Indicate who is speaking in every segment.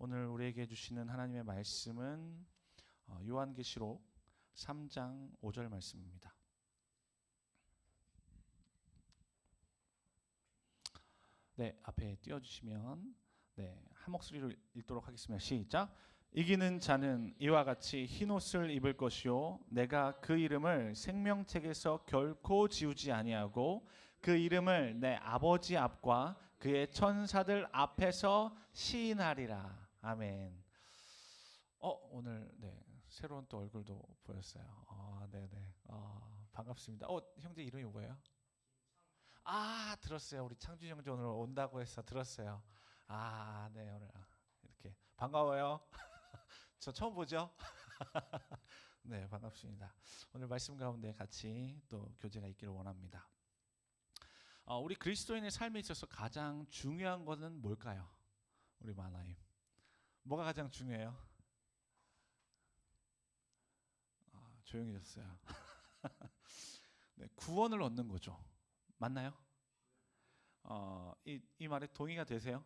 Speaker 1: 오늘 우리에게 주시는 하나님의 말씀은 요한계시록 3장 5절 말씀입니다. 네, 앞에 띄워주시면 한 목소리로 읽도록 하겠습니다. 시작. 이기는 자는 이와 같이 흰옷을 입을 것이요 내가 그 이름을 생명책에서 결코 지우지 아니하고 그 이름을 내 아버지 앞과 그의 천사들 앞에서 시인하리라. 아멘. 오늘 새로운 또 얼굴도 보였어요. 네네. 반갑습니다. 형제 이름이 뭐예요? 들었어요. 우리 창준 형제 오늘 온다고 해서 들었어요. 네, 오늘 이렇게 반가워요. 저 처음 보죠? 네, 반갑습니다. 오늘 말씀 가운데 같이 또 교제가 있기를 원합니다. 우리 그리스도인의 삶에 있어서 가장 중요한 것은 뭘까요? 우리 마나임. 뭐가 가장 중요해요? 조용해졌어요. 네, 구원을 얻는 거죠. 맞나요? 이 말에 동의가 되세요?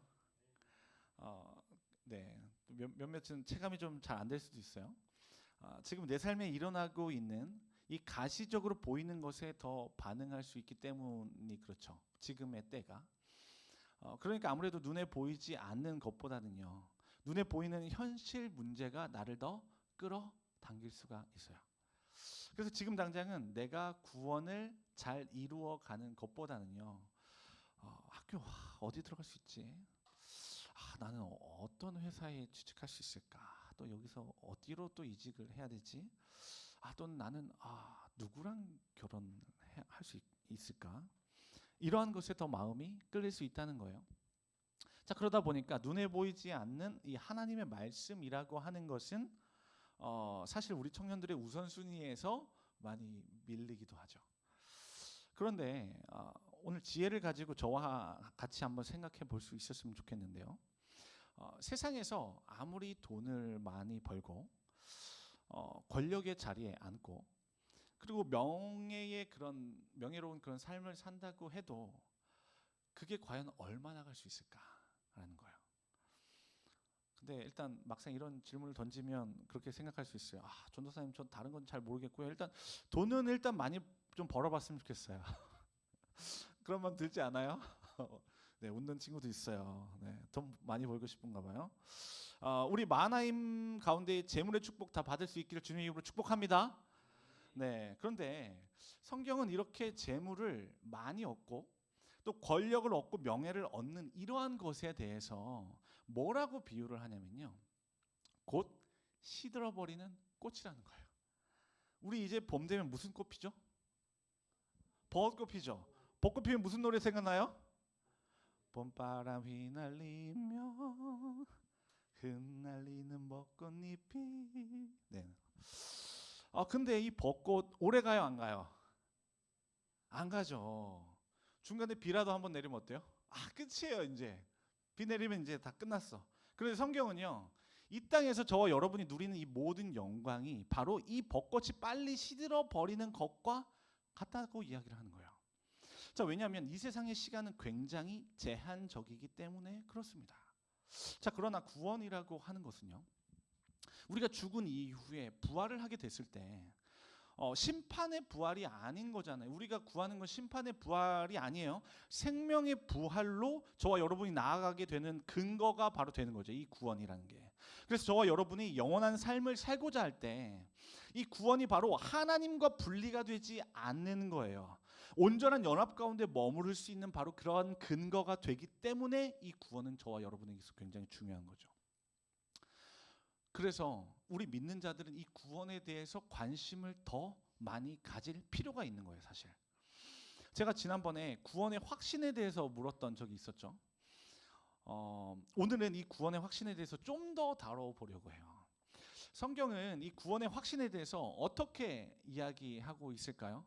Speaker 1: 네, 몇몇은 체감이 좀 잘 안 될 수도 있어요. 지금 내 삶에 일어나고 있는 이 가시적으로 보이는 것에 더 반응할 수 있기 때문이 그렇죠. 지금의 때가. 그러니까 아무래도 눈에 보이지 않는 것보다는요, 눈에 보이는 현실 문제가 나를 더 끌어당길 수가 있어요. 그래서 지금 당장은 내가 구원을 잘 이루어가는 것보다는요, 학교 어디 들어갈 수 있지? 나는 어떤 회사에 취직할 수 있을까? 또 여기서 어디로 또 이직을 해야 되지? 또 나는 누구랑 결혼할 수 있을까? 이러한 것에 더 마음이 끌릴 수 있다는 거예요. 자, 그러다 보니까 눈에 보이지 않는 이 하나님의 말씀이라고 하는 것은 사실 우리 청년들의 우선순위에서 많이 밀리기도 하죠. 그런데 오늘 지혜를 가지고 저와 같이 한번 생각해 볼 수 있었으면 좋겠는데요. 세상에서 아무리 돈을 많이 벌고 권력의 자리에 앉고 그리고 명예로운 그런 삶을 산다고 해도 그게 과연 얼마나 갈 수 있을까라는 거예요. 근데 일단 막상 이런 질문을 던지면 그렇게 생각할 수 있어요. 전도사님, 전 다른 건 잘 모르겠고요. 일단 돈은 많이 좀 벌어봤으면 좋겠어요. 그런 마음 들지 않아요? 네, 웃는 친구도 있어요. 네, 돈 많이 벌고 싶은가 봐요. 우리 마나임 가운데 재물의 축복 다 받을 수 있기를 주님의 이름으로 축복합니다. 네, 그런데 성경은 이렇게 재물을 많이 얻고 또 권력을 얻고 명예를 얻는 이러한 것에 대해서 뭐라고 비유를 하냐면요, 곧 시들어버리는 꽃이라는 거예요. 우리 이제 봄 되면 무슨 꽃 피죠? 벚꽃 피죠. 벚꽃 피면 무슨 노래 생각나요? 봄바람 휘날리며 흩날리는 벚꽃잎이. 네. 근데 이 벚꽃 오래 가요, 안 가요? 안 가죠. 중간에 비라도 한번 내리면 어때요? 끝이에요. 이제 비 내리면 이제 다 끝났어. 그래서 성경은요, 이 땅에서 저와 여러분이 누리는 이 모든 영광이 바로 이 벚꽃이 빨리 시들어 버리는 것과 같다고 이야기를 하는 거예요. 자, 왜냐하면 이 세상의 시간은 굉장히 제한적이기 때문에 그렇습니다. 자, 그러나 구원이라고 하는 것은요, 우리가 죽은 이후에 부활을 하게 됐을 때 심판의 부활이 아닌 거잖아요. 우리가 구하는 건 심판의 부활이 아니에요. 생명의 부활로 저와 여러분이 나아가게 되는 근거가 바로 되는 거죠, 이 구원이라는 게. 그래서 저와 여러분이 영원한 삶을 살고자 할 때 이 구원이 바로 하나님과 분리가 되지 않는 거예요. 온전한 연합 가운데 머무를 수 있는 바로 그러한 근거가 되기 때문에 이 구원은 저와 여러분에게서 굉장히 중요한 거죠. 그래서 우리 믿는 자들은 이 구원에 대해서 관심을 더 많이 가질 필요가 있는 거예요, 사실. 제가 지난번에 구원의 확신에 대해서 물었던 적이 있었죠. 오늘은 이 구원의 확신에 대해서 좀 더 다뤄보려고 해요. 성경은 이 구원의 확신에 대해서 어떻게 이야기하고 있을까요?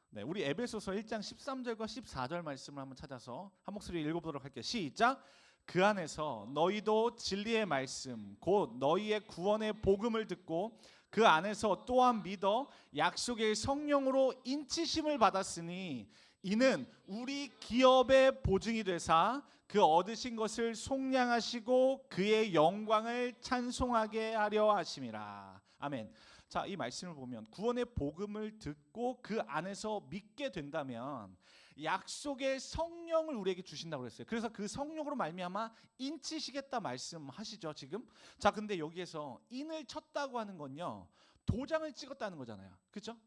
Speaker 1: 네, 우리 에베소서 1장 13절과 14절 말씀을 한번 찾아서 한 목소리 읽어보도록 할게요. 시작. 그 안에서 너희도 진리의 말씀 곧 너희의 구원의 복음을 듣고 그 안에서 또한 믿어 약속의 성령으로 인치심을 받았으니 이는 우리 기업의 보증이 되사 그 얻으신 것을 속량하시고 그의 영광을 찬송하게 하려 하심이라. 아멘. 자, 이 말씀을 보면 구원의 복음을 듣고 그 안에서 믿게 된다면 약속의 성령을 우리에게 주신다고 그랬어요. 그래서 그 성령으로 말미암아 인치시겠다 말씀하시죠 지금. 자, 근데 여기에서 인을 쳤다고 하는 건요, 도장을 찍었다는 거잖아요. 그렇죠?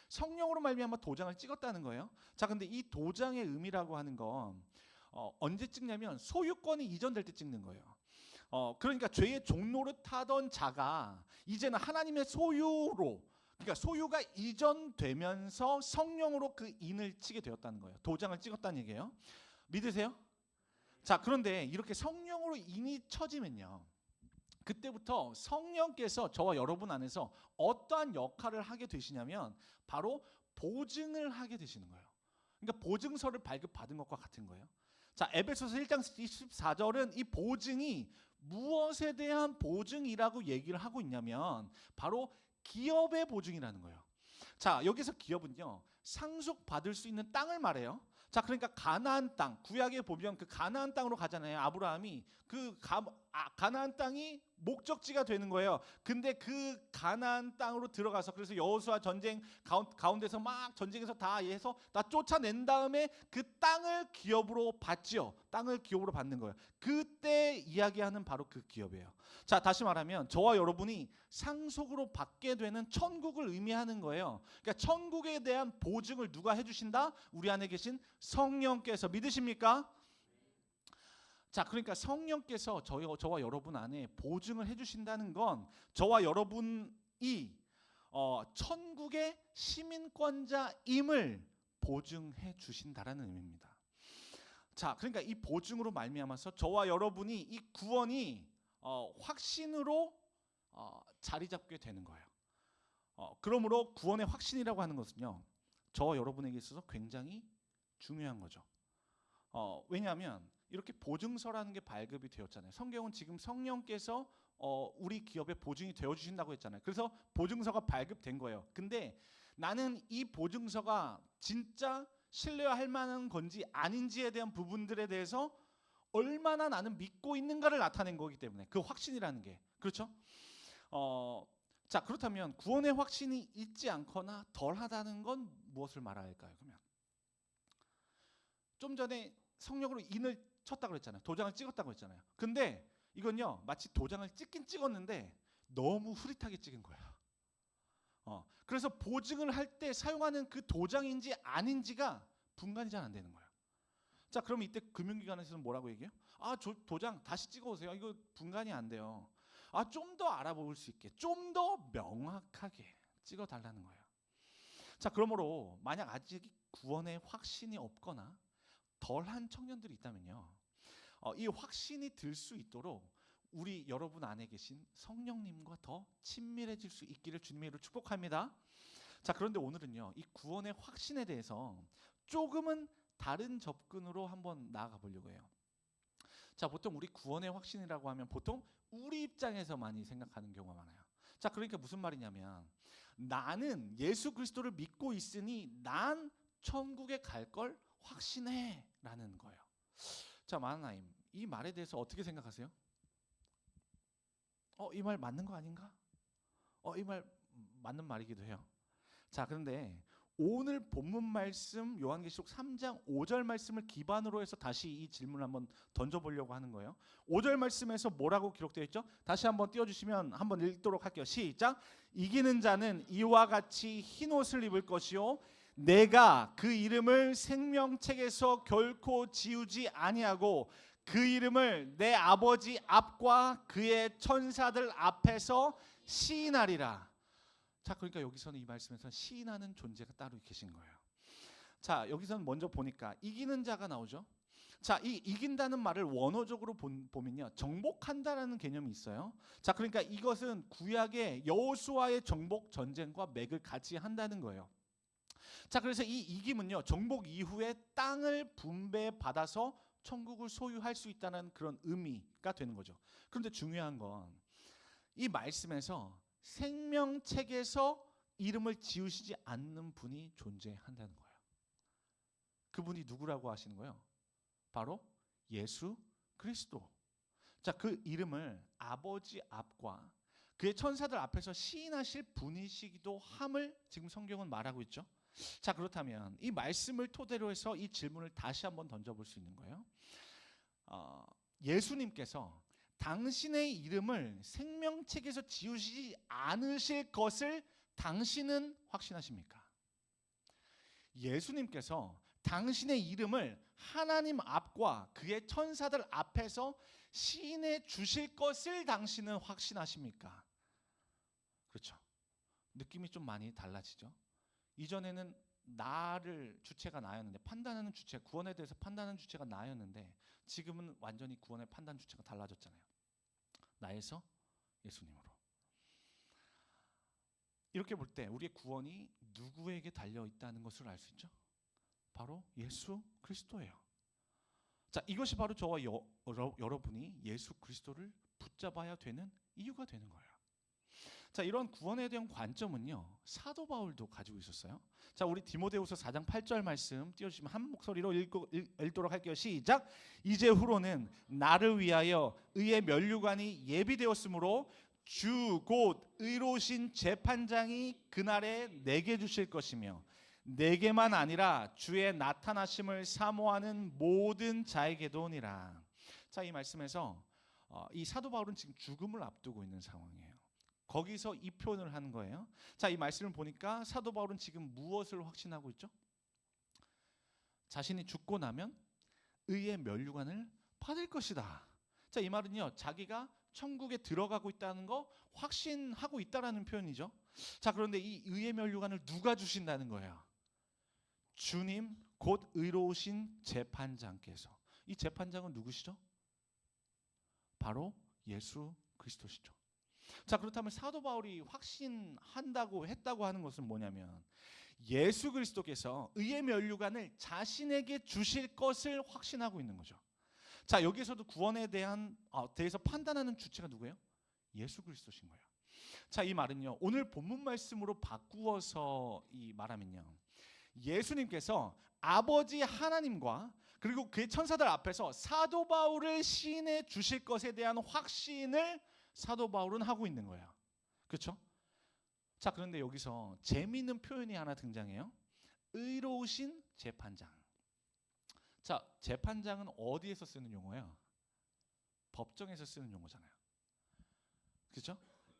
Speaker 1: 성령으로 말미암아 도장을 찍었다는 거예요. 자, 근데 이 도장의 의미라고 하는 건 언제 찍냐면 소유권이 이전될 때 찍는 거예요. 그러니까 죄의 종노릇 하던 자가 이제는 하나님의 소유로, 그러니까 소유가 이전되면서 성령으로 그 인을 치게 되었다는 거예요. 도장을 찍었다는 얘기예요. 믿으세요? 자, 그런데 이렇게 성령으로 인이 쳐지면요, 그때부터 성령께서 저와 여러분 안에서 어떠한 역할을 하게 되시냐면 바로 보증을 하게 되시는 거예요. 그러니까 보증서를 발급받은 것과 같은 거예요. 자, 에베소서 1장 24절은 이 보증이 무엇에 대한 보증이라고 얘기를 하고 있냐면 바로 기업의 보증이라는 거예요. 자, 여기서 기업은요, 상속받을 수 있는 땅을 말해요. 자, 그러니까 가나안 땅, 구약에 보면 그 가나안 땅으로 가잖아요. 아브라함이 그 가나안 땅이 목적지가 되는 거예요. 근데 그 가나안 땅으로 들어가서, 그래서 여호수아 전쟁 가운데서 막 전쟁에서 다 해서 다 쫓아낸 다음에 그 땅을 기업으로 받지요. 땅을 기업으로 받는 거예요. 그때 이야기하는 바로 그 기업이에요. 자, 다시 말하면 저와 여러분이 상속으로 받게 되는 천국을 의미하는 거예요. 그러니까 천국에 대한 보증을 누가 해주신다? 우리 안에 계신 성령께서. 믿으십니까? 자, 그러니까 성령께서 저와 여러분 안에 보증을 해주신다는 건 저와 여러분이 천국의 시민권자임을 보증해 주신다라는 의미입니다. 자, 그러니까 이 보증으로 말미암아서 저와 여러분이 이 구원이 확신으로 자리 잡게 되는 거예요. 그러므로 구원의 확신이라고 하는 것은요, 저와 여러분에게 있어서 굉장히 중요한 거죠. 왜냐하면 이렇게 보증서라는 게 발급이 되었잖아요. 성경은 지금 성령께서 우리 기업에 보증이 되어주신다고 했잖아요. 그래서 보증서가 발급된 거예요. 근데 나는 이 보증서가 진짜 신뢰할 만한 건지 아닌지에 대한 부분들에 대해서 얼마나 나는 믿고 있는가를 나타낸 거기 때문에, 그 확신이라는 게. 그렇죠? 자, 그렇다면 구원의 확신이 있지 않거나 덜하다는 건 무엇을 말할까요? 그러면 좀 전에 성령으로 인을 쳤다고 그랬잖아요. 도장을 찍었다고 했잖아요. 근데 이건요, 마치 도장을 찍긴 찍었는데 너무 흐릿하게 찍은 거예요. 그래서 보증을 할 때 사용하는 그 도장인지 아닌지가 분간이 잘 안 되는 거예요. 자, 그럼 이때 금융기관에서는 뭐라고 얘기해요? 도장 다시 찍어오세요. 이거 분간이 안 돼요. 좀 더 알아볼 수 있게, 좀 더 명확하게 찍어달라는 거예요. 자, 그러므로 만약 아직 구원의 확신이 없거나 덜한 청년들이 있다면요, 이 확신이 들 수 있도록 우리 여러분 안에 계신 성령님과 더 친밀해질 수 있기를 주님의 이름으로 축복합니다. 자, 그런데 오늘은요, 이 구원의 확신에 대해서 조금은 다른 접근으로 한번 나아가 보려고 해요. 자, 보통 우리 구원의 확신이라고 하면 보통 우리 입장에서 많이 생각하는 경우가 많아요. 자, 그러니까 무슨 말이냐면 나는 예수 그리스도를 믿고 있으니 난 천국에 갈 걸 확신해 라는 거예요. 자, 마하나임, 이 말에 대해서 어떻게 생각하세요? 이 말 맞는 거 아닌가? 이 말 맞는 말이기도 해요. 자, 그런데 오늘 본문 말씀 요한계시록 3장 5절 말씀을 기반으로 해서 다시 이 질문을 한번 던져보려고 하는 거예요. 5절 말씀에서 뭐라고 기록되어 있죠? 다시 한번 띄워주시면 한번 읽도록 할게요. 시작. 이기는 자는 이와 같이 흰 옷을 입을 것이요 내가 그 이름을 생명책에서 결코 지우지 아니하고 그 이름을 내 아버지 앞과 그의 천사들 앞에서 시인하리라. 자, 그러니까 여기서는 이 말씀에서 시인하는 존재가 따로 계신 거예요. 자, 여기서는 먼저 보니까 이기는 자가 나오죠. 자, 이 이긴다는 말을 원어적으로 보면요, 정복한다라는 개념이 있어요. 자, 그러니까 이것은 구약의 여호수아의 정복 전쟁과 맥을 같이 한다는 거예요. 자, 그래서 이 이김은요, 정복 이후에 땅을 분배받아서 천국을 소유할 수 있다는 그런 의미가 되는 거죠. 그런데 중요한 건 이 말씀에서 생명책에서 이름을 지우시지 않는 분이 존재한다는 거예요. 그분이 누구라고 하시는 거예요? 바로 예수 그리스도. 자, 그 이름을 아버지 앞과 그의 천사들 앞에서 시인하실 분이시기도 함을 지금 성경은 말하고 있죠. 자, 그렇다면 이 말씀을 토대로 해서 이 질문을 다시 한번 던져볼 수 있는 거예요. 예수님께서 당신의 이름을 생명책에서 지우시지 않으실 것을 당신은 확신하십니까? 예수님께서 당신의 이름을 하나님 앞과 그의 천사들 앞에서 시인해 주실 것을 당신은 확신하십니까? 그렇죠. 느낌이 좀 많이 달라지죠. 이전에는 나를 주체가 나였는데, 판단하는 주체, 구원에 대해서 판단하는 주체가 나였는데, 지금은 완전히 구원의 판단 주체가 달라졌잖아요. 나에서 예수님으로. 이렇게 볼 때 우리의 구원이 누구에게 달려 있다는 것을 알 수 있죠. 바로 예수 그리스도예요. 자, 이것이 바로 저와 여러분이 예수 그리스도를 붙잡아야 되는 이유가 되는 거예요. 자, 이런 구원에 대한 관점은요, 사도 바울도 가지고 있었어요. 자, 우리 디모데후서 4장 8절 말씀 띄워주시면 한 목소리로 읽도록 할게요. 시작. 이제후로는 나를 위하여 의의 면류관이 예비되었으므로 주 곧 의로우신 재판장이 그날에 내게 주실 것이며, 내게만 아니라 주의 나타나심을 사모하는 모든 자에게도니라. 자, 이 말씀에서 이 사도 바울은 지금 죽음을 앞두고 있는 상황이에요. 거기서 이 표현을 하는 거예요. 자, 이 말씀을 보니까 사도 바울은 지금 무엇을 확신하고 있죠? 자신이 죽고 나면 의의 면류관을 받을 것이다. 자, 이 말은요, 자기가 천국에 들어가고 있다는 거 확신하고 있다라는 표현이죠. 자, 그런데 이 의의 면류관을 누가 주신다는 거예요? 주님 곧 의로우신 재판장께서. 이 재판장은 누구시죠? 바로 예수 그리스도시죠. 자, 그렇다면 사도 바울이 확신한다고 했다고 하는 것은 뭐냐면, 예수 그리스도께서 의의 면류관을 자신에게 주실 것을 확신하고 있는 거죠. 자, 여기서도 구원에 대해서 판단하는 주체가 누구예요? 예수 그리스도신 거예요. 자, 이 말은요, 오늘 본문 말씀으로 바꾸어서 말하면요, 예수님께서 아버지 하나님과 그리고 그의 천사들 앞에서 사도 바울을 시인해 주실 것에 대한 확신을 사도 바울은 하고 있는 거예요. 그렇죠? 자, 그런데 여기서 재미있는 표현이 하나 등장해요. 의로우신 재판장. 자, 재판장은 어디에서 쓰는 용어예요? 법정에서 쓰는 용어잖아요. 그렇죠?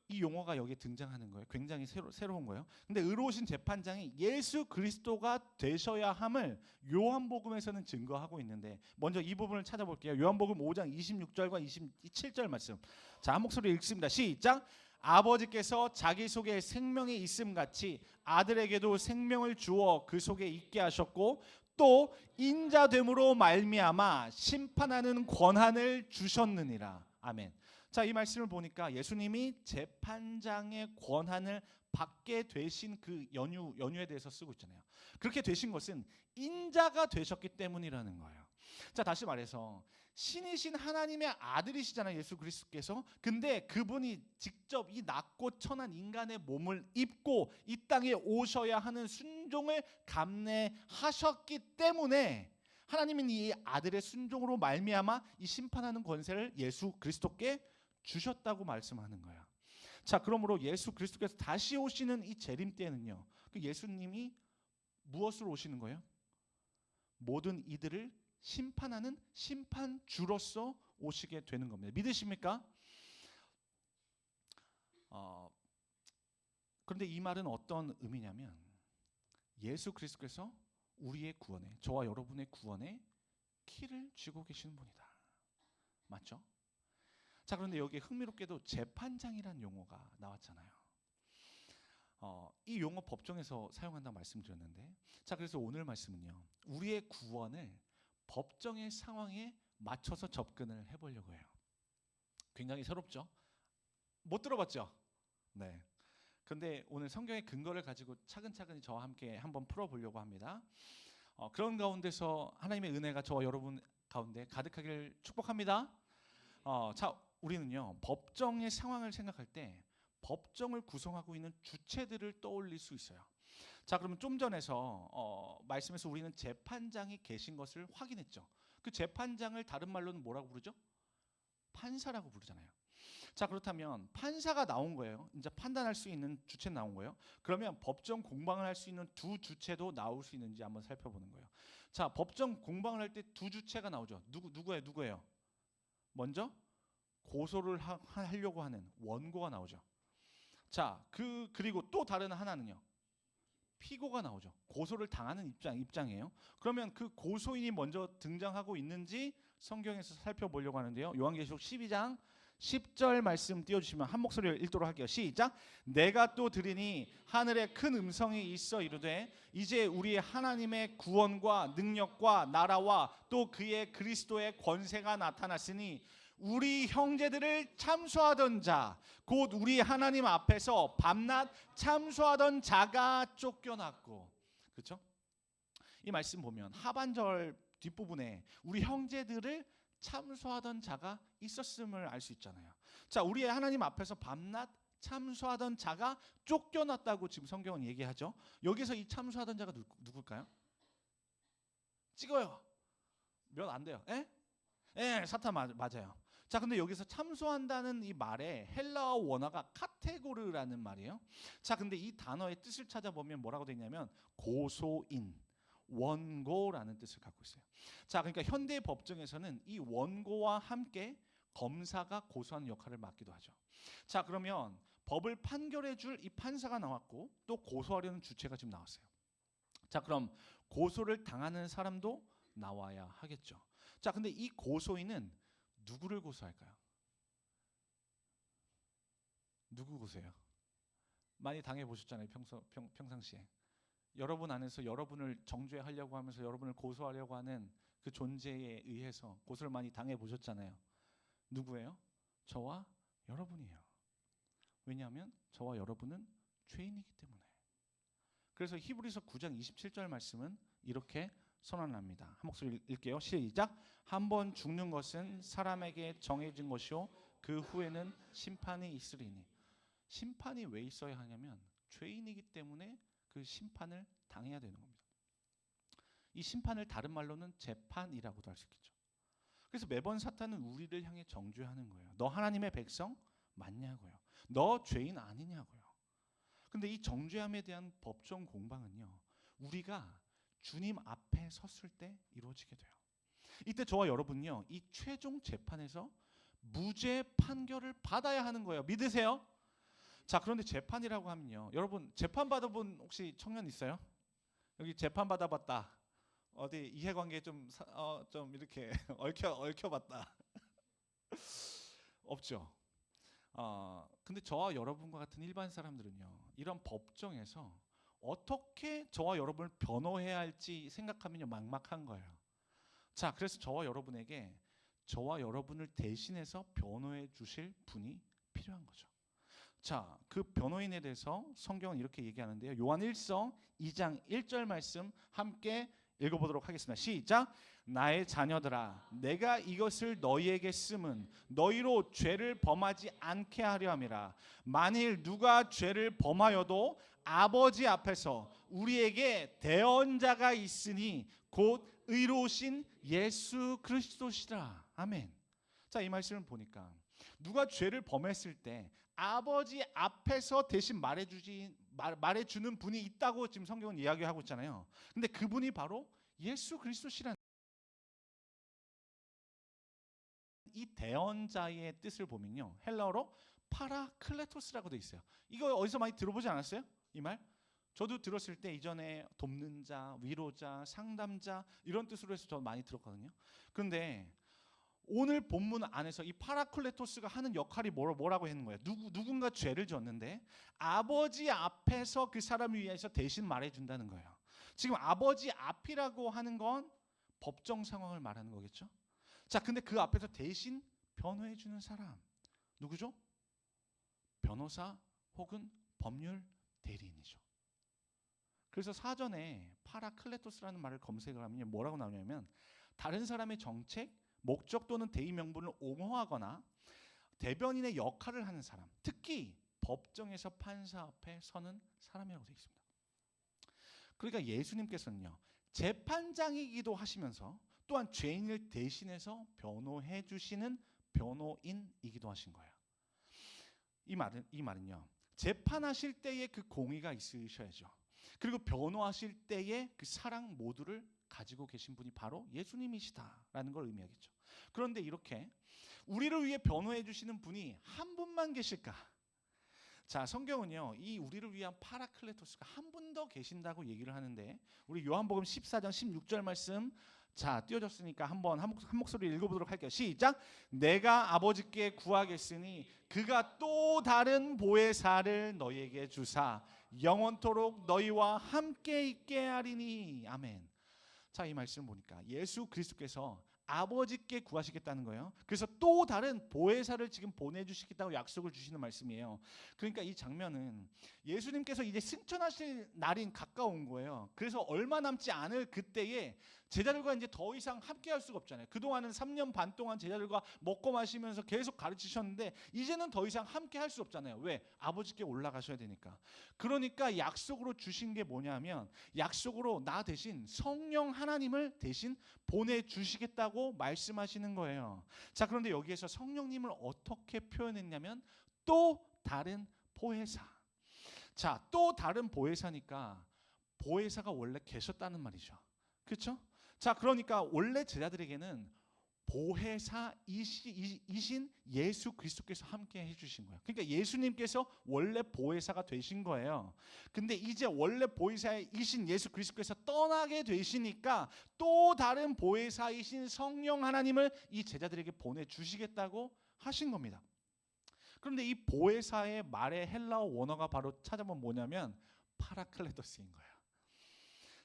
Speaker 1: 이 용어가 여기에 등장하는 거예요. 굉장히 새로운 거예요. 근데 의로우신 재판장이 예수 그리스도가 되셔야 함을 요한복음에서는 증거하고 있는데, 먼저 이 부분을 찾아볼게요. 요한복음 5장 26절과 27절 말씀. 자, 한 목소리 읽습니다. 시작. 아버지께서 자기 속에 생명이 있음 같이 아들에게도 생명을 주어 그 속에 있게 하셨고, 또 인자됨으로 말미암아 심판하는 권한을 주셨느니라. 아멘. 자, 이 말씀을 보니까 예수님이 재판장의 권한을 받게 되신 그 연유에 대해서 쓰고 있잖아요. 그렇게 되신 것은 인자가 되셨기 때문이라는 거예요. 자, 다시 말해서 신이신 하나님의 아들이시잖아요, 예수 그리스도께서. 근데 그분이 직접 이 낮고 천한 인간의 몸을 입고 이 땅에 오셔야 하는 순종을 감내하셨기 때문에 하나님은 이 아들의 순종으로 말미암아 이 심판하는 권세를 예수 그리스도께 주셨다고 말씀하는 거야. 자, 그러므로 예수 그리스도께서 다시 오시는 이 재림 때는요, 그 예수님이 무엇으로 오시는 거예요? 모든 이들을 심판하는 심판주로서 오시게 되는 겁니다. 믿으십니까? 그런데 이 말은 어떤 의미냐면, 예수 그리스도께서 우리의 구원에, 저와 여러분의 구원에 키를 쥐고 계시는 분이다. 맞죠? 자, 그런데 여기에 흥미롭게도 재판장이라는 용어가 나왔잖아요. 이 용어 법정에서 사용한다고 말씀드렸는데, 자, 그래서 오늘 말씀은요, 우리의 구원을 법정의 상황에 맞춰서 접근을 해보려고 해요. 굉장히 새롭죠? 못 들어봤죠? 네. 근데 오늘 성경의 근거를 가지고 차근차근히 저와 함께 한번 풀어보려고 합니다. 그런 가운데서 하나님의 은혜가 저와 여러분 가운데 가득하기를 축복합니다. 자, 우리는요, 법정의 상황을 생각할 때 법정을 구성하고 있는 주체들을 떠올릴 수 있어요. 자, 그러면 좀 전에서 말씀에서 우리는 재판장이 계신 것을 확인했죠. 그 재판장을 다른 말로는 뭐라고 부르죠? 판사라고 부르잖아요. 자, 그렇다면 판사가 나온 거예요. 이제 판단할 수 있는 주체 나온 거예요. 그러면 법정 공방을 할 수 있는 두 주체도 나올 수 있는지 한번 살펴보는 거예요. 자, 법정 공방을 할 때 두 주체가 나오죠. 누구예요? 먼저 고소를 하려고 하는 원고가 나오죠. 자, 그리고 또 다른 하나는요. 피고가 나오죠. 고소를 당하는 입장이에요. 그러면 그 고소인이 먼저 등장하고 있는지 성경에서 살펴보려고 하는데요. 요한계시록 12장 10절 말씀 띄워주시면 한 목소리를 읽도록 할게요. 시작. 내가 또 들으니 하늘에 큰 음성이 있어 이르되 이제 우리 하나님의 구원과 능력과 나라와 또 그의 그리스도의 권세가 나타났으니 우리 형제들을 참소하던 자 곧 우리 하나님 앞에서 밤낮 참소하던 자가 쫓겨났고. 그렇죠? 이 말씀 보면 하반절 뒷부분에 우리 형제들을 참소하던 자가 있었음을 알 수 있잖아요. 자, 우리의 하나님 앞에서 밤낮 참소하던 자가 쫓겨났다고 지금 성경은 얘기하죠. 여기서 이 참소하던 자가 누굴까요? 찍어요. 몇 안 돼요. 사탄 맞아요. 자, 근데 여기서 참소한다는 이 말에 헬라어 원어가 카테고르라는 말이에요. 자, 근데 이 단어의 뜻을 찾아보면 뭐라고 되어 있냐면 고소인, 원고라는 뜻을 갖고 있어요. 자, 그러니까 현대 법정에서는 이 원고와 함께 검사가 고소하는 역할을 맡기도 하죠. 자, 그러면 법을 판결해 줄 이 판사가 나왔고 또 고소하려는 주체가 지금 나왔어요. 자, 그럼 고소를 당하는 사람도 나와야 하겠죠. 자, 근데 이 고소인은 누구를 고소할까요? 누구 고소해요? 많이 당해보셨잖아요. 평상시에. 여러분 안에서 여러분을 정죄하려고 하면서 여러분을 고소하려고 하는 그 존재에 의해서 고소를 많이 당해보셨잖아요. 누구예요? 저와 여러분이에요. 왜냐하면 저와 여러분은 죄인이기 때문에. 그래서 히브리서 9장 27절 말씀은 이렇게 선언합니다. 한 목소리 읽게요. 시작. 한 번 죽는 것은 사람에게 정해진 것이요 그 후에는 심판이 있으리니. 심판이 왜 있어야 하냐면 죄인이기 때문에 그 심판을 당해야 되는 겁니다. 이 심판을 다른 말로는 재판이라고도 할 수 있겠죠. 그래서 매번 사탄은 우리를 향해 정죄하는 거예요. 너 하나님의 백성 맞냐고요. 너 죄인 아니냐고요. 근데 이 정죄함에 대한 법정 공방은요, 우리가 주님 앞에 섰을 때 이루어지게 돼요. 이때 저와 여러분요, 이 최종 재판에서 무죄 판결을 받아야 하는 거예요. 믿으세요? 자, 그런데 재판이라고 하면요, 여러분 재판 받아본 혹시 청년 있어요? 여기 재판 받아봤다. 어디 이해관계 좀 이렇게 얽혀봤다. 없죠. 근데 저와 여러분과 같은 일반 사람들은요, 이런 법정에서 어떻게 저와 여러분을 변호해야 할지 생각하면요 막막한 거예요. 자, 그래서 저와 여러분에게 저와 여러분을 대신해서 변호해 주실 분이 필요한 거죠. 자, 그 변호인에 대해서 성경은 이렇게 얘기하는데요. 요한 1서 2장 1절 말씀 함께 읽어보도록 하겠습니다. 시작. 나의 자녀들아, 내가 이것을 너희에게 쓰면 너희로 죄를 범하지 않게 하려 함이라. 만일 누가 죄를 범하여도 아버지 앞에서 우리에게 대언자가 있으니 곧 의로우신 예수 그리스도시라. 아멘. 자, 이 말씀을 보니까 누가 죄를 범했을 때 아버지 앞에서 대신 말해주는 분이 있다고 지금 성경은 이야기하고 있잖아요. 근데 그분이 바로 예수 그리스도시라는, 이 대언자의 뜻을 보면요, 헬라어로 파라클레토스라고 돼 있어요. 이거 어디서 많이 들어보지 않았어요? 이 말? 저도 들었을 때 이전에 돕는 자, 위로자, 상담자 이런 뜻으로 해서 저 많이 들었거든요. 그런데 오늘 본문 안에서 이 파라클레토스가 하는 역할이 뭐라고 하는 거예요? 누군가 죄를 졌는데 아버지 앞에서 그 사람을 위해서 대신 말해준다는 거예요. 지금 아버지 앞이라고 하는 건 법정 상황을 말하는 거겠죠. 자, 근데 그 앞에서 대신 변호해주는 사람 누구죠? 변호사 혹은 법률 대리인이죠. 그래서 사전에 파라클레토스라는 말을 검색을 하면 뭐라고 나오냐면 다른 사람의 정책, 목적 또는 대의 명분을 옹호하거나 대변인의 역할을 하는 사람, 특히 법정에서 판사 앞에 서는 사람이라고 되어 있습니다. 그러니까 예수님께서는요, 재판장이기도 하시면서 또한 죄인을 대신해서 변호해 주시는 변호인이기도 하신 거예요. 이 말은요. 재판하실 때의 그 공의가 있으셔야죠. 그리고 변호하실 때의 그 사랑 모두를 가지고 계신 분이 바로 예수님이시다라는 걸 의미하겠죠. 그런데 이렇게 우리를 위해 변호해 주시는 분이 한 분만 계실까? 자, 성경은요, 이 우리를 위한 파라클레토스가 한 분 더 계신다고 얘기를 하는데, 우리 요한복음 14장 16절 말씀, 자, 띄워졌으니까 한번 한 목소리 읽어보도록 할게요. 시작. 내가 아버지께 구하겠으니 그가 또 다른 보혜사를 너희에게 주사 영원토록 너희와 함께 있게 하리니. 아멘. 자, 이 말씀을 보니까 예수 그리스도께서 아버지께 구하시겠다는 거예요. 그래서 또 다른 보혜사를 지금 보내주시겠다고 약속을 주시는 말씀이에요. 그러니까 이 장면은 예수님께서 이제 승천하실 날이 가까운 거예요. 그래서 얼마 남지 않을 그때에 제자들과 이제 더 이상 함께 할 수가 없잖아요. 그동안은 3년 반 동안 제자들과 먹고 마시면서 계속 가르치셨는데 이제는 더 이상 함께 할 수 없잖아요. 왜? 아버지께 올라가셔야 되니까. 그러니까 약속으로 주신 게 뭐냐면, 약속으로 나 대신 성령 하나님을 대신 보내주시겠다고 말씀하시는 거예요. 자, 그런데 여기에서 성령님을 어떻게 표현했냐면 또 다른 보혜사. 자, 또 다른 보혜사니까 보혜사가 원래 계셨다는 말이죠. 그렇죠? 자, 그러니까 원래 제자들에게는 보혜사이신 예수 그리스도께서 함께 해주신 거예요. 그러니까 예수님께서 원래 보혜사가 되신 거예요. 근데 이제 원래 보혜사이신 예수 그리스도께서 떠나게 되시니까 또 다른 보혜사이신 성령 하나님을 이 제자들에게 보내주시겠다고 하신 겁니다. 그런데 이 보혜사의 말의 헬라어 원어가 바로 찾아보면 뭐냐면 파라클레토스인 거예요.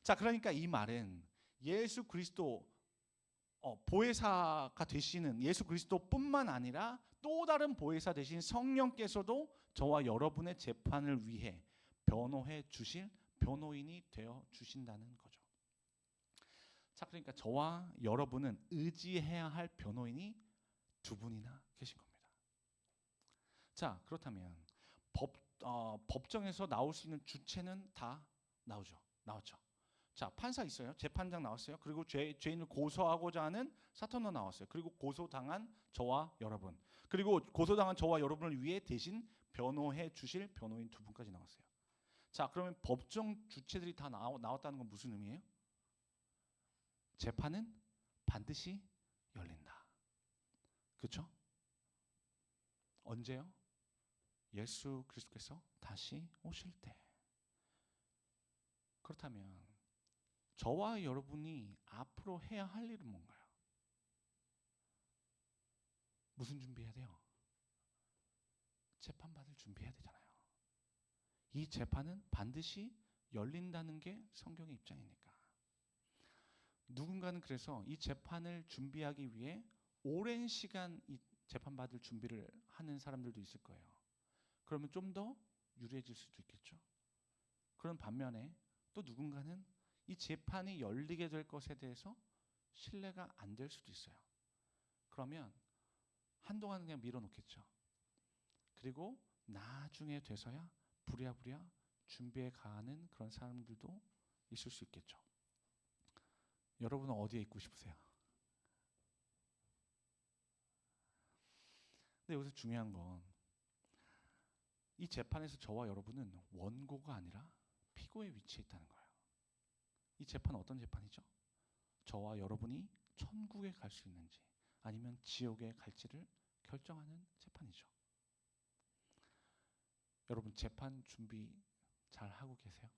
Speaker 1: 자, 그러니까 이 말은 예수 그리스도 보혜사가 되시는 예수 그리스도뿐만 아니라 또 다른 보혜사 되신 성령께서도 저와 여러분의 재판을 위해 변호해 주실 변호인이 되어 주신다는 거죠. 자, 그러니까 저와 여러분은 의지해야 할 변호인이 두 분이나 계신 겁니다. 자, 그렇다면 법정에서 나올 수 있는 주체는 다 나왔죠. 자, 판사 있어요. 재판장 나왔어요. 그리고 죄인을 고소하고자 하는 사탄도 나왔어요. 그리고 고소당한 저와 여러분, 그리고 고소당한 저와 여러분을 위해 대신 변호해 주실 변호인 두 분까지 나왔어요. 자, 그러면 법정 주체들이 다 나왔다는 건 무슨 의미예요? 재판은 반드시 열린다. 그렇죠? 언제요? 예수 그리스도께서 다시 오실 때. 그렇다면 저와 여러분이 앞으로 해야 할 일은 뭔가요? 무슨 준비해야 돼요? 재판받을 준비해야 되잖아요. 이 재판은 반드시 열린다는 게 성경의 입장이니까. 누군가는 그래서 이 재판을 준비하기 위해 오랜 시간 이 재판받을 준비를 하는 사람들도 있을 거예요. 그러면 좀 더 유리해질 수도 있겠죠. 그런 반면에 또 누군가는 이 재판이 열리게 될 것에 대해서 신뢰가 안 될 수도 있어요. 그러면 한동안 그냥 밀어놓겠죠. 그리고 나중에 돼서야 부랴부랴 준비해 가는 그런 사람들도 있을 수 있겠죠. 여러분은 어디에 있고 싶으세요? 근데 여기서 중요한 건 이 재판에서 저와 여러분은 원고가 아니라 피고의 위치에 있다는 거예요. 이 재판은 어떤 재판이죠? 저와 여러분이 천국에 갈 수 있는지 아니면 지옥에 갈지를 결정하는 재판이죠. 여러분 재판 준비 잘 하고 계세요?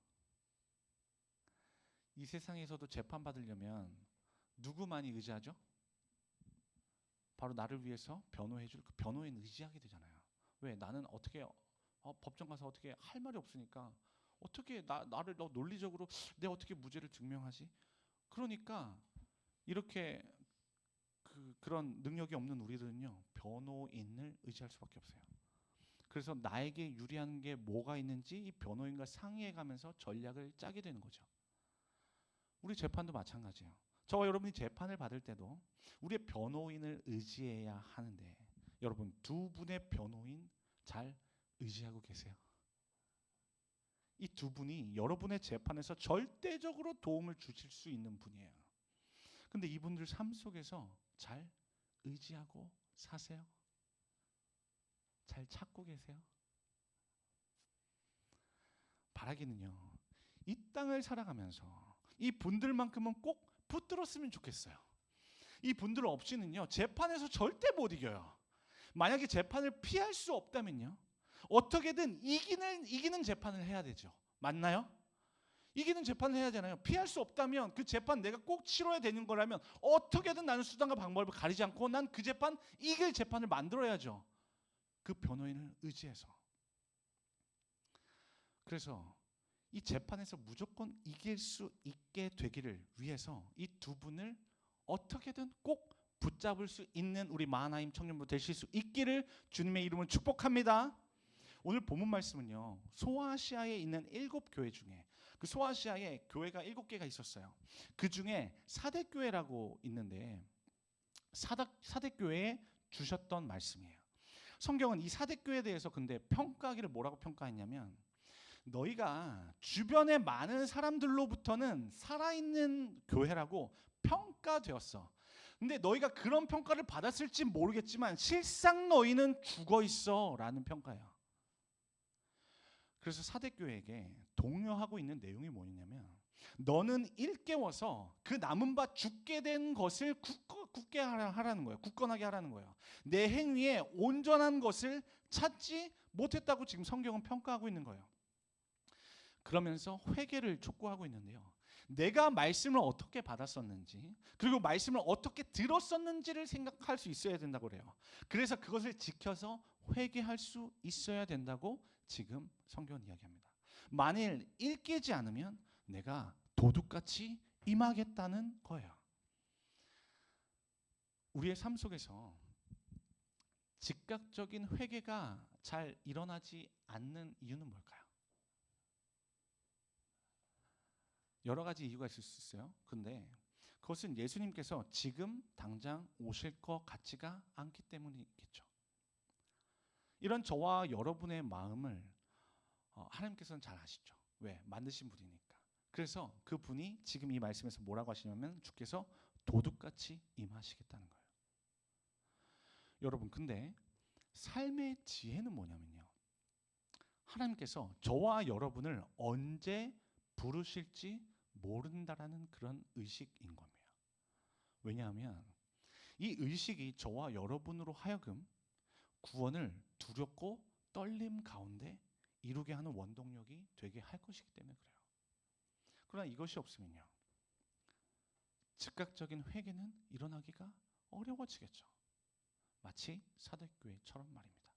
Speaker 1: 이 세상에서도 재판 받으려면 누구만이 의지하죠? 바로 나를 위해서 변호해줄 그 변호인 의지하게 되잖아요. 왜? 나는 어떻게 법정 가서 어떻게 할 말이 없으니까 어떻게 나를 논리적으로 내가 어떻게 무죄를 증명하지? 그러니까 이렇게 그런 능력이 없는 우리들은요 변호인을 의지할 수밖에 없어요. 그래서 나에게 유리한 게 뭐가 있는지 이 변호인과 상의해가면서 전략을 짜게 되는 거죠. 우리 재판도 마찬가지예요. 저와 여러분이 재판을 받을 때도 우리의 변호인을 의지해야 하는데 여러분 두 분의 변호인 잘 의지하고 계세요? 이 두 분이 여러분의 재판에서 절대적으로 도움을 주실 수 있는 분이에요. 근데 이분들 삶 속에서 잘 의지하고 사세요? 잘 찾고 계세요? 바라기는요, 이 땅을 살아가면서 이 분들만큼은 꼭 붙들었으면 좋겠어요. 이 분들 없이는요, 재판에서 절대 못 이겨요. 만약에 재판을 피할 수 없다면요, 어떻게든 이기는 재판을 해야 되죠. 맞나요? 이기는 재판을 해야 되잖아요. 피할 수 없다면 그 재판 내가 꼭 치러야 되는 거라면 어떻게든 나는 수단과 방법을 가리지 않고 난 그 재판 이길 재판을 만들어야죠. 그 변호인을 의지해서. 그래서 이 재판에서 무조건 이길 수 있게 되기를 위해서 이 두 분을 어떻게든 꼭 붙잡을 수 있는 우리 마하나임 청년부 되실 수 있기를 주님의 이름으로 축복합니다. 오늘 본문 말씀은요, 소아시아에 있는 7교회 중에 그 소아시아에 교회가 7개가 있었어요. 그 중에 사대교회라고 있는데 사대교회에 주셨던 말씀이에요. 성경은 이 사대교회에 대해서 근데 평가하기를 뭐라고 평가했냐면, 너희가 주변의 많은 사람들로부터는 살아있는 교회라고 평가되었어. 근데 너희가 그런 평가를 받았을지 모르겠지만 실상 너희는 죽어 있어 라는 평가예요. 그래서 사대교회에게 독려하고 있는 내용이 뭐냐면, 너는 일깨워서 그 남은 바 죽게 된 것을 굳게 하라는 거예요. 굳건하게 하라는 거예요. 내 행위에 온전한 것을 찾지 못했다고 지금 성경은 평가하고 있는 거예요. 그러면서 회개를 촉구하고 있는데요, 내가 말씀을 어떻게 받았었는지 그리고 말씀을 어떻게 들었었는지를 생각할 수 있어야 된다고 그래요. 그래서 그것을 지켜서 회개할 수 있어야 된다고 지금 성경은 이야기합니다. 만일 일깨지 않으면 내가 도둑같이 임하겠다는 거예요. 우리의 삶 속에서 즉각적인 회개가 잘 일어나지 않는 이유는 뭘까요? 여러 가지 이유가 있을 수 있어요. 근데 그것은 예수님께서 지금 당장 오실 것 같지가 않기 때문이겠죠. 이런 저와 여러분의 마음을 하나님께서는 잘 아시죠. 왜? 만드신 분이니까. 그래서 그 분이 지금 이 말씀에서 뭐라고 하시냐면, 주께서 도둑같이 임하시겠다는 거예요. 여러분, 근데 삶의 지혜는 뭐냐면요, 하나님께서 저와 여러분을 언제 부르실지 모른다라는 그런 의식인 겁니다. 왜냐하면 이 의식이 저와 여러분으로 하여금 구원을 두렵고 떨림 가운데 이루게 하는 원동력이 되게 할 것이기 때문에 그래요. 그러나 이것이 없으면요, 즉각적인 회개는 일어나기가 어려워지겠죠. 마치 사대교회처럼 말입니다.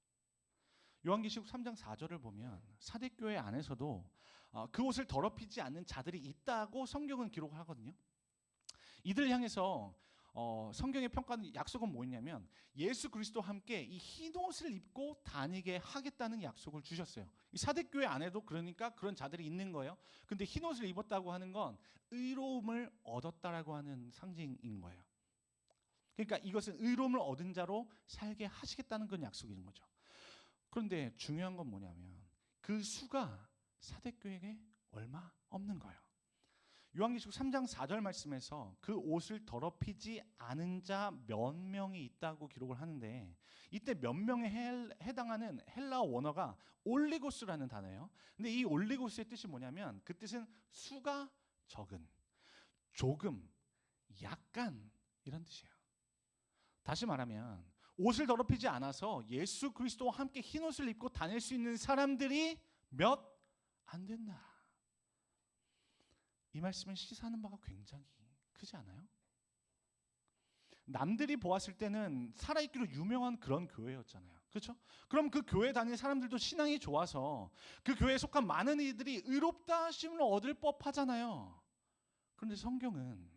Speaker 1: 요한계시록 3장 4절을 보면 사대교회 안에서도 그 옷을 더럽히지 않는 자들이 있다고 성경은 기록을 하거든요. 이들 향해서 성경의 평가는 약속은 뭐였냐면, 예수 그리스도와 함께 이 흰 옷을 입고 다니게 하겠다는 약속을 주셨어요. 이 사대교회 안에도 그러니까 그런 자들이 있는 거예요. 근데 흰 옷을 입었다고 하는 건 의로움을 얻었다라고 하는 상징인 거예요. 그러니까 이것은 의로움을 얻은 자로 살게 하시겠다는 그런 약속인 거죠. 그런데 중요한 건 뭐냐면 그 수가 사대교회에게 얼마 없는 거예요. 요한계시록 3장 4절 말씀에서 그 옷을 더럽히지 않은 자 몇 명이 있다고 기록을 하는데, 이때 몇 명에 해당하는 헬라어 원어가 올리고스라는 단어예요. 근데 이 올리고스의 뜻이 뭐냐면, 그 뜻은 수가 적은, 조금, 약간 이런 뜻이에요. 다시 말하면 옷을 더럽히지 않아서 예수 그리스도와 함께 흰 옷을 입고 다닐 수 있는 사람들이 몇 안 된다. 이 말씀은 시사하는 바가 굉장히 크지 않아요? 남들이 보았을 때는 살아있기로 유명한 그런 교회였잖아요. 그렇죠? 그럼 그 교회 다니는 사람들도 신앙이 좋아서 그 교회에 속한 많은 이들이 의롭다 하심을 얻을 법하잖아요. 그런데 성경은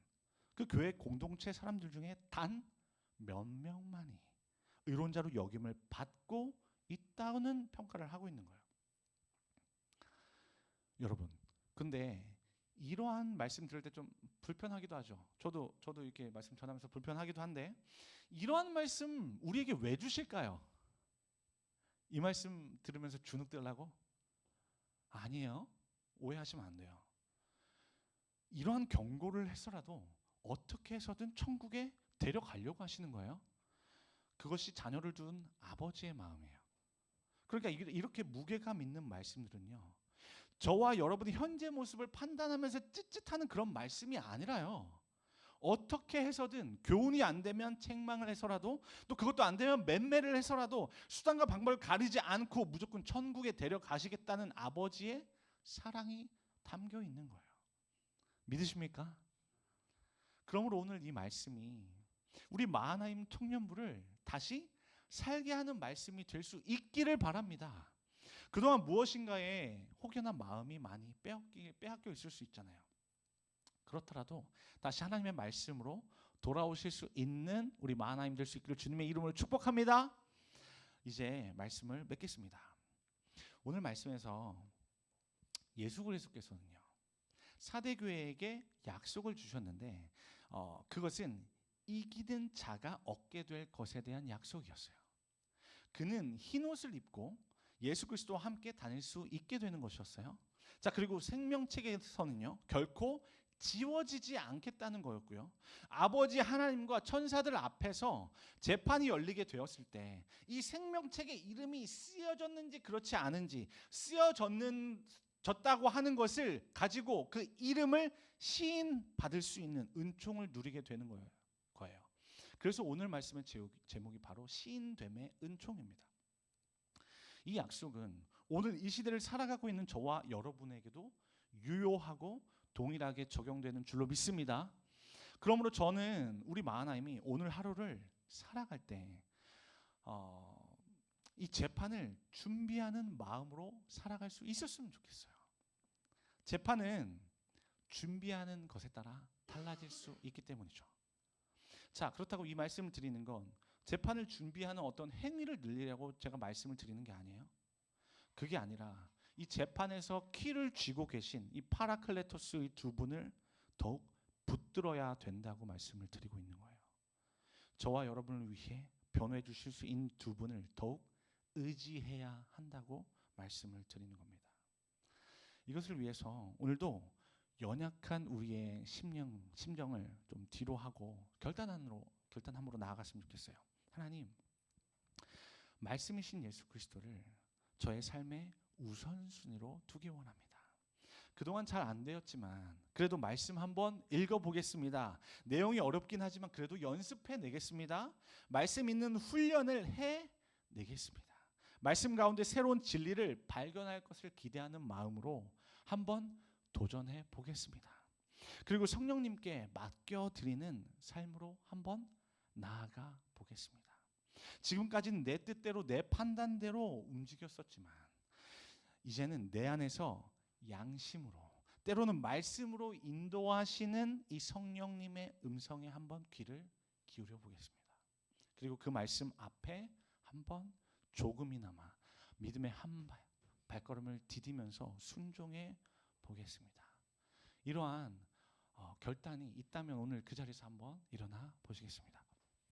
Speaker 1: 그 교회 공동체 사람들 중에 단 몇 명만이 의로운 자로 여김을 받고 있다는 평가를 하고 있는 거예요. 여러분, 근데 이러한 말씀 들을 때 좀 불편하기도 하죠. 저도 이렇게 말씀 전하면서 불편하기도 한데, 이러한 말씀 우리에게 왜 주실까요? 이 말씀 들으면서 주눅들라고? 아니에요. 오해하시면 안 돼요. 이러한 경고를 해서라도 어떻게 해서든 천국에 데려가려고 하시는 거예요. 그것이 자녀를 둔 아버지의 마음이에요. 그러니까 이렇게 무게감 있는 말씀들은요, 저와 여러분의 현재 모습을 판단하면서 찌릿하는 그런 말씀이 아니라요, 어떻게 해서든 교훈이 안 되면 책망을 해서라도, 또 그것도 안 되면 맴매를 해서라도 수단과 방법을 가리지 않고 무조건 천국에 데려가시겠다는 아버지의 사랑이 담겨 있는 거예요. 믿으십니까? 그러므로 오늘 이 말씀이 우리 마하나임 청년부를 다시 살게 하는 말씀이 될 수 있기를 바랍니다. 그동안 무엇인가에 혹여나 마음이 많이 빼앗겨 있을 수 있잖아요. 그렇더라도 다시 하나님의 말씀으로 돌아오실 수 있는 우리 마하나임 될 수 있기를 주님의 이름으로 축복합니다. 이제 말씀을 맺겠습니다. 오늘 말씀에서 예수 그리스도께서는요, 사대교회에게 약속을 주셨는데 그것은 이기는 자가 얻게 될 것에 대한 약속이었어요. 그는 흰 옷을 입고 예수 그리스도와 함께 다닐 수 있게 되는 것이었어요. 자, 그리고 생명책에서는요, 결코 지워지지 않겠다는 거였고요. 아버지 하나님과 천사들 앞에서 재판이 열리게 되었을 때 이 생명책에 이름이 쓰여졌는지 그렇지 않은지, 졌다고 하는 것을 가지고 그 이름을 시인받을 수 있는 은총을 누리게 되는 거예요. 그래서 오늘 말씀의 제목이 바로 시인됨의 은총입니다. 이 약속은 오늘 이 시대를 살아가고 있는 저와 여러분에게도 유효하고 동일하게 적용되는 줄로 믿습니다. 그러므로 저는 우리 마하나임이 오늘 하루를 살아갈 때 이 재판을 준비하는 마음으로 살아갈 수 있었으면 좋겠어요. 재판은 준비하는 것에 따라 달라질 수 있기 때문이죠. 자, 그렇다고 이 말씀을 드리는 건 재판을 준비하는 어떤 행위를 늘리려고 제가 말씀을 드리는 게 아니에요. 그게 아니라 이 재판에서 키를 쥐고 계신 이 파라클레토스 이 두 분을 더욱 붙들어야 된다고 말씀을 드리고 있는 거예요. 저와 여러분을 위해 변호해 주실 수 있는 두 분을 더욱 의지해야 한다고 말씀을 드리는 겁니다. 이것을 위해서 오늘도 연약한 우리의 심정을 좀 뒤로 하고 결단함으로 나아갔으면 좋겠어요. 하나님, 말씀이신 예수 그리스도를 저의 삶의 우선순위로 두기 원합니다. 그동안 잘 안 되었지만 그래도 말씀 한번 읽어보겠습니다. 내용이 어렵긴 하지만 그래도 연습해내겠습니다. 말씀 있는 훈련을 해내겠습니다. 말씀 가운데 새로운 진리를 발견할 것을 기대하는 마음으로 한번 도전해 보겠습니다. 그리고 성령님께 맡겨드리는 삶으로 한번 나아가 보겠습니다. 지금까지는 내 뜻대로 내 판단대로 움직였었지만 이제는 내 안에서 양심으로, 때로는 말씀으로 인도하시는 이 성령님의 음성에 한번 귀를 기울여 보겠습니다. 그리고 그 말씀 앞에 한번 조금이나마 믿음의 한 발걸음을 디디면서 순종해 보겠습니다. 이러한 결단이 있다면 오늘 그 자리에서 한번 일어나 보시겠습니다.